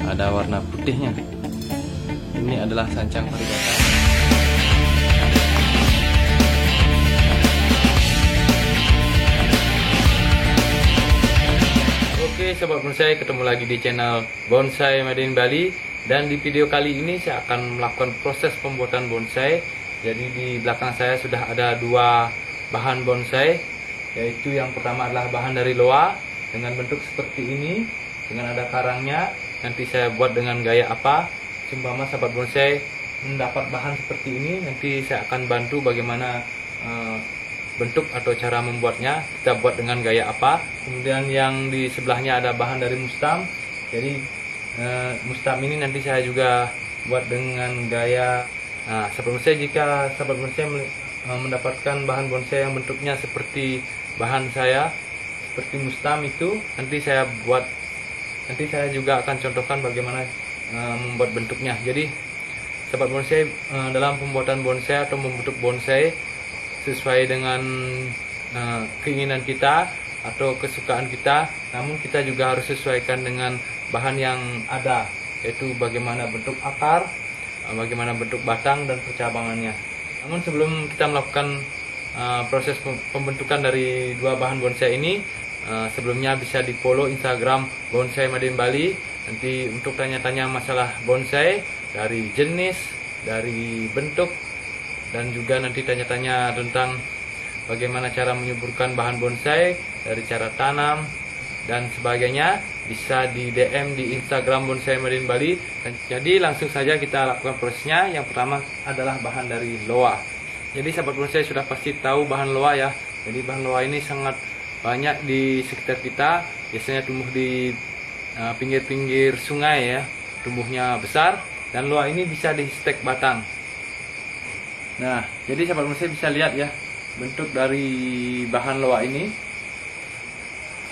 ada warna putihnya. Ini adalah sancang varigata. Oke sobat bonsai, ketemu lagi di channel Bonsai Made in Bali. Dan di video kali ini saya akan melakukan proses pembuatan bonsai. Jadi di belakang saya sudah ada dua bahan bonsai, yaitu yang pertama adalah bahan dari loa dengan bentuk seperti ini, dengan ada karangnya. Nanti saya buat dengan gaya apa. Seumpama sahabat bonsai mendapat bahan seperti ini, nanti saya akan bantu bagaimana bentuk atau cara membuatnya, kita buat dengan gaya apa. Kemudian yang di sebelahnya ada bahan dari mustam. Jadi mustam ini nanti saya juga buat dengan gaya. Nah, sahabat bonsai, jika sahabat bonsai mendapatkan bahan bonsai yang bentuknya seperti bahan saya, seperti mustam itu, nanti saya juga akan contohkan bagaimana membuat bentuknya. Jadi sahabat bonsai, dalam pembuatan bonsai atau membentuk bonsai sesuai dengan keinginan kita atau kesukaan kita, namun kita juga harus sesuaikan dengan bahan yang ada, yaitu bagaimana bentuk akar, bagaimana bentuk batang dan percabangannya. Namun sebelum kita melakukan proses pembentukan dari dua bahan bonsai ini, sebelumnya bisa di follow Instagram Bonsai Made in Bali. Nanti untuk tanya-tanya masalah bonsai, dari jenis, dari bentuk, dan juga nanti tanya-tanya tentang bagaimana cara menyuburkan bahan bonsai, dari cara tanam dan sebagainya, bisa di DM di Instagram Bonsai Made in Bali. Jadi langsung saja kita lakukan prosesnya. Yang pertama adalah bahan dari loa. Jadi sahabat bonsai sudah pasti tahu bahan loa ya. Jadi bahan loa ini sangat banyak di sekitar kita, biasanya tumbuh di pinggir-pinggir sungai ya, tumbuhnya besar, dan loa ini bisa di stek batang. Nah, jadi sahabat bonsai bisa lihat ya bentuk dari bahan loa ini.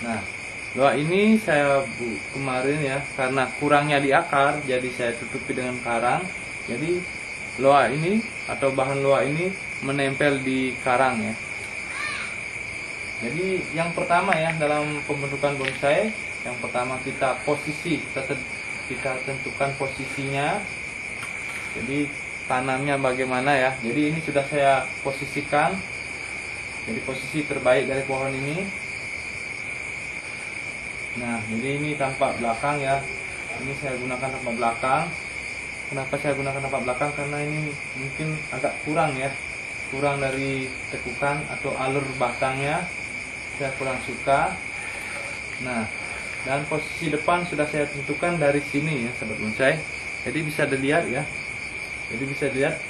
Nah, loa ini saya kemarin ya, karena kurangnya di akar, jadi saya tutupi dengan karang. Jadi loa ini atau bahan loa ini menempel di karang ya. Jadi yang pertama ya, dalam pembentukan bonsai, yang pertama kita tentukan posisinya. Jadi tanamnya bagaimana ya. Jadi ini sudah saya posisikan. Jadi posisi terbaik dari pohon ini. Nah, jadi ini tampak belakang ya. Ini saya gunakan tampak belakang. Kenapa saya gunakan tampak belakang? Karena ini mungkin agak kurang ya. Kurang dari tekukan atau alur batangnya. Saya kurang suka. Nah, dan posisi depan sudah saya tentukan dari sini ya sahabat bonsai. Jadi bisa dilihat ya. Jadi bisa dilihat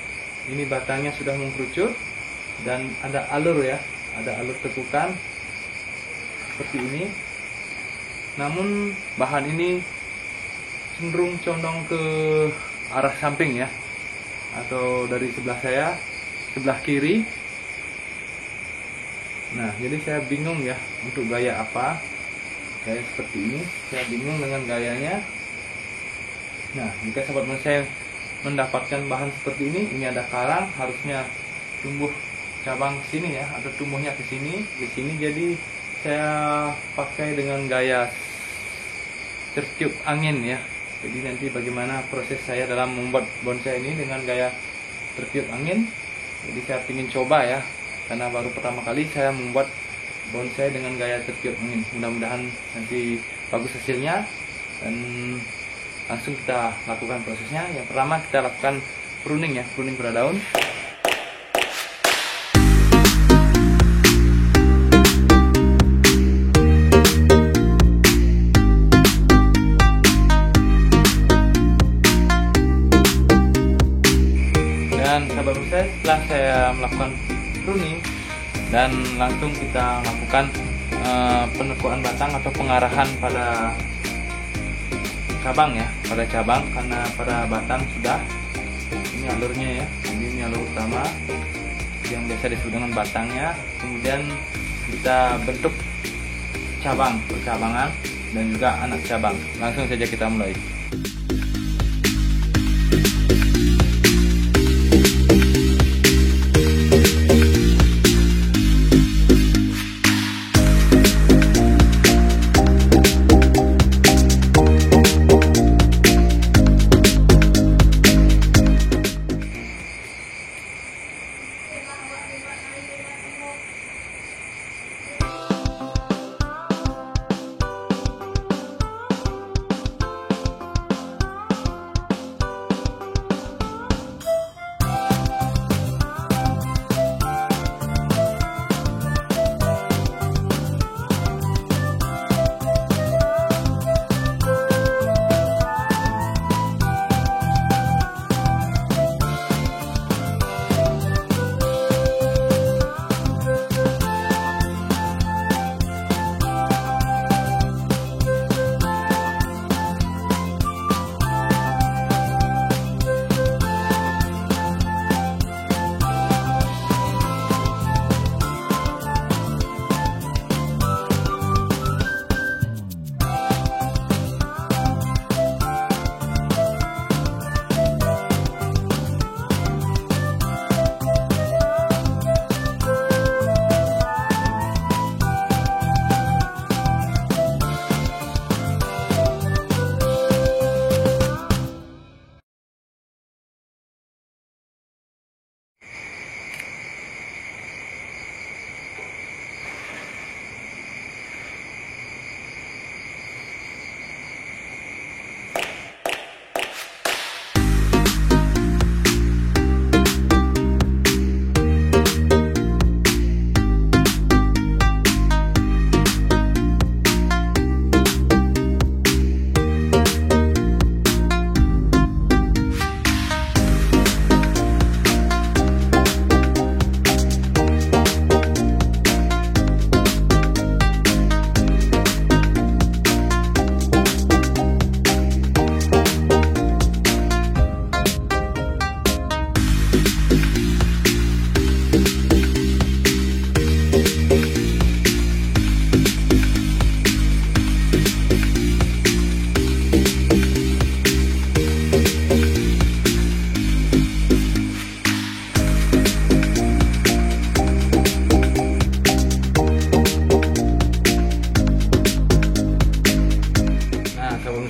ini batangnya sudah mengkerucut dan ada alur ya, ada alur tekukan seperti ini. Namun bahan ini cenderung condong ke arah samping ya, atau dari sebelah saya, sebelah kiri. Nah, jadi saya bingung ya untuk gaya apa. Gaya seperti ini, saya bingung dengan gayanya. Nah, jika sahabat bonsai mendapatkan bahan seperti ini ada karang, harusnya tumbuh cabang ke sini ya, atau tumbuhnya ke sini, di sini. Jadi saya pakai dengan gaya tertiup angin ya. Jadi nanti bagaimana proses saya dalam membuat bonsai ini dengan gaya tertiup angin. Jadi saya ingin coba ya, karena baru pertama kali saya membuat bonsai dengan gaya tertiup angin. Mudah-mudahan nanti bagus hasilnya, dan langsung kita lakukan prosesnya. Yang pertama kita lakukan pruning ya, pruning pada daun. Dan sahabat bonsai, setelah saya melakukan pruning dan langsung kita lakukan penekuan batang atau pengarahan pada cabang ya, pada cabang, karena pada batang sudah ini alurnya ya. Jadi ini alur utama yang biasa disebut dengan batangnya. Kemudian kita bentuk cabang, percabangan, dan juga anak cabang. Langsung saja kita mulai.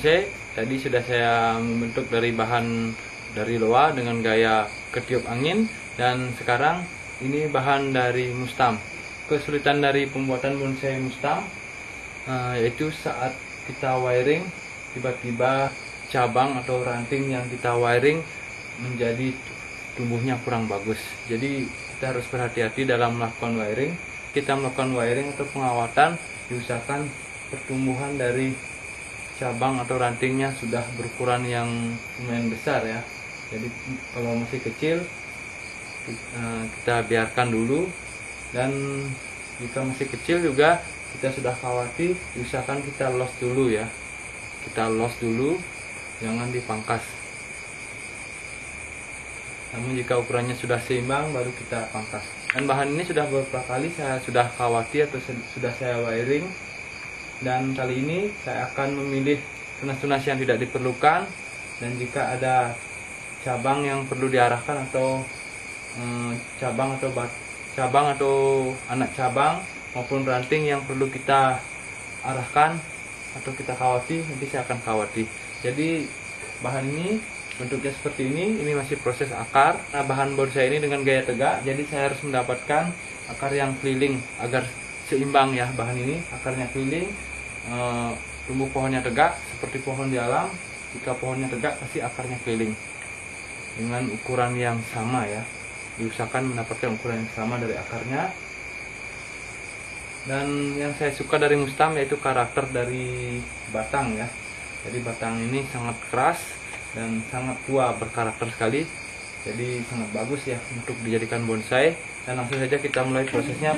bonsai, tadi sudah saya membentuk dari bahan dari loa dengan gaya ketiup angin, dan sekarang ini bahan dari mustam. Kesulitan dari pembuatan bonsai mustam yaitu saat kita wiring, tiba-tiba cabang atau ranting yang kita wiring menjadi tumbuhnya kurang bagus. Jadi kita harus berhati-hati dalam melakukan wiring. Kita melakukan wiring atau pengawatan, diusahakan pertumbuhan dari cabang atau rantingnya sudah berukuran yang lumayan besar ya. Jadi kalau masih kecil kita biarkan dulu, dan jika masih kecil juga kita sudah khawatir, diusahakan kita los dulu ya. Kita los dulu, jangan dipangkas. Namun jika ukurannya sudah seimbang baru kita pangkas. Dan bahan ini sudah beberapa kali saya sudah khawatir atau sudah saya wiring, dan kali ini saya akan memilih tunas-tunas yang tidak diperlukan, dan jika ada cabang yang perlu diarahkan atau cabang atau anak cabang maupun ranting yang perlu kita arahkan atau kita khawatir, nanti saya akan khawatir. Jadi bahan ini bentuknya seperti ini masih proses akar. Nah, bahan bonsai ini dengan gaya tegak, jadi saya harus mendapatkan akar yang keliling agar seimbang ya. Bahan ini akarnya keliling, tumbuh pohonnya tegak seperti pohon di alam. Jika pohonnya tegak pasti akarnya keliling dengan ukuran yang sama ya. Diusahakan mendapatkan ukuran yang sama dari akarnya. Dan yang saya suka dari mustam yaitu karakter dari batang ya. Jadi batang ini sangat keras dan sangat tua, berkarakter sekali. Jadi sangat bagus ya untuk dijadikan bonsai. Dan langsung saja kita mulai prosesnya.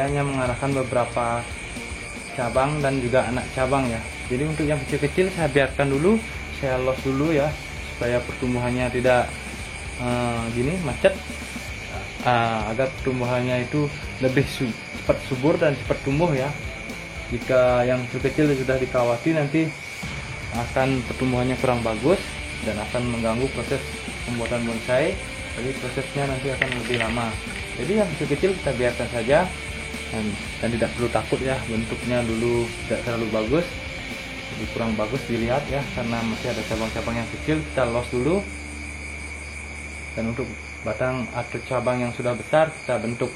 Hanya mengarahkan beberapa cabang dan juga anak cabang ya. Jadi untuk yang kecil-kecil saya biarkan dulu, saya los dulu ya, supaya pertumbuhannya tidak gini macet, agar pertumbuhannya itu lebih cepat subur dan cepat tumbuh ya. Jika yang kecil sudah dikawati, nanti akan pertumbuhannya kurang bagus dan akan mengganggu proses pembuatan bonsai. Jadi prosesnya nanti akan lebih lama. Jadi yang kecil kita biarkan saja. Dan tidak perlu takut ya, bentuknya dulu tidak terlalu bagus, jadi kurang bagus dilihat ya, karena masih ada cabang-cabang yang kecil. Kita los dulu, dan untuk batang atau cabang yang sudah besar kita bentuk.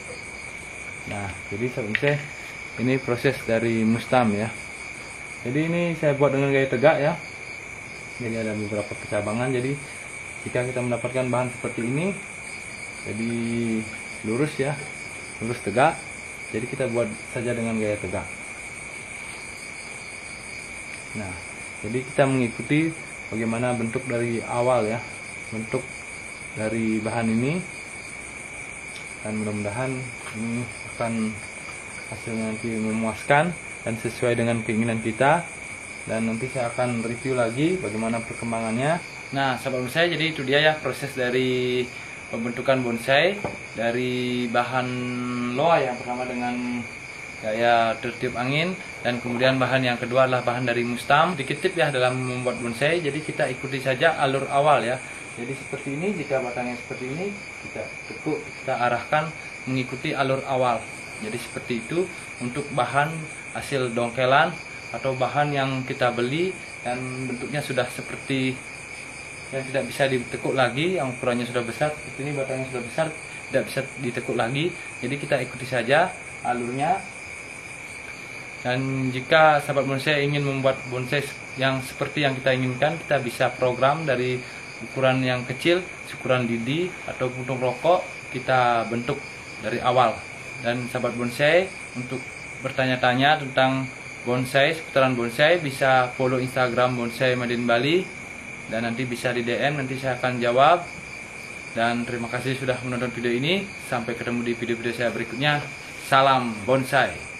Nah, jadi sebelumnya ini proses dari mustam ya. Jadi ini saya buat dengan gaya tegak ya. Jadi ada beberapa kecabangan. Jadi jika kita mendapatkan bahan seperti ini, jadi lurus ya, lurus tegak. Jadi kita buat saja dengan gaya tegak. Nah, jadi kita mengikuti bagaimana bentuk dari awal ya, bentuk dari bahan ini, dan mudah-mudahan ini akan hasilnya nanti memuaskan dan sesuai dengan keinginan kita. Dan nanti saya akan review lagi bagaimana perkembangannya. Nah, sahabat bonsai, jadi itu dia ya proses dari pembentukan bonsai dari bahan loa yang pertama dengan gaya tertiup angin, dan kemudian bahan yang kedua adalah bahan dari mustam. Sedikit tip ya dalam membuat bonsai, jadi kita ikuti saja alur awal ya. Jadi seperti ini, jika batangnya seperti ini kita tekuk, kita arahkan mengikuti alur awal. Jadi seperti itu untuk bahan hasil dongkelan atau bahan yang kita beli dan bentuknya sudah seperti yang tidak bisa ditekuk lagi, yang ukurannya sudah besar seperti ini, batangnya sudah besar, tidak bisa ditekuk lagi. Jadi kita ikuti saja alurnya. Dan jika sahabat bonsai ingin membuat bonsai yang seperti yang kita inginkan, kita bisa program dari ukuran yang kecil, ukuran lidi atau puntung rokok, kita bentuk dari awal. Dan sahabat bonsai untuk bertanya-tanya tentang bonsai, seputaran bonsai, bisa follow Instagram Bonsai Made in Bali. dan nanti bisa di DM, nanti saya akan jawab. Dan terima kasih sudah menonton video ini. Sampai ketemu di video-video saya berikutnya. Salam bonsai.